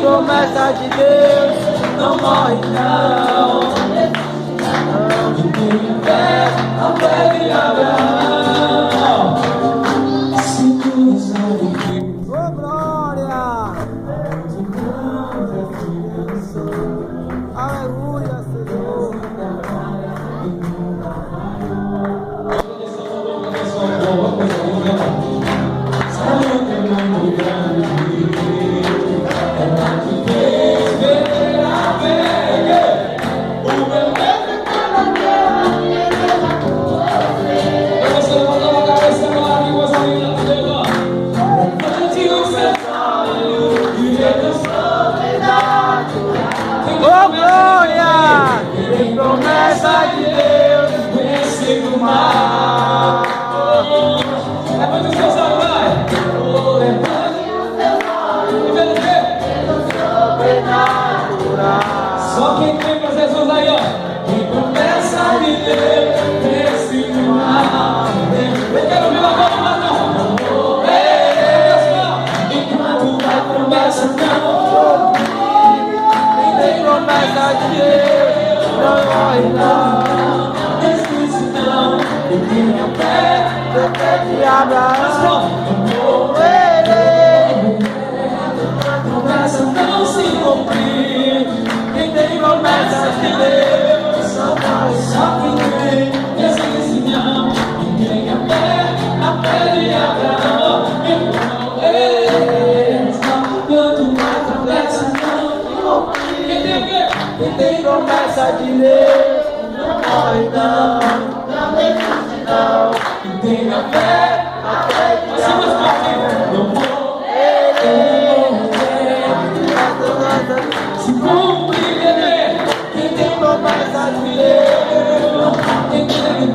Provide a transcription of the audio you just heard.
Promessa de Deus não morre não. Não tenha fé, a fé de Abraão. Se tu não sabe, oh glória, aleluia, Senhor. Oh glória, promessa de Deus, vence o mar. Levante os seus olhos, vai. Levante os seus olhos, e vendo o quê? Sobrenatural. Só quem tem pra Jesus aí, ó. E promessa de Deus, vence o mar. Eu quero ouvir uma voz, mas não. Enquanto a promessa não tem promessa de Deus, não morre não. Desiste não, e tenha fé de Abraão. A promessa não se cumprir. Quem tem promessa de Deus, só quem tem. Desiste não, e tenha fé, a fé de Abraão. Quanto mais promessa não. Quem tem promessa de Deus não morre não, não desiste não. Quem tem a fé de Abraão não morre. Se cumpre, quem tem promessa de Deus, quem tem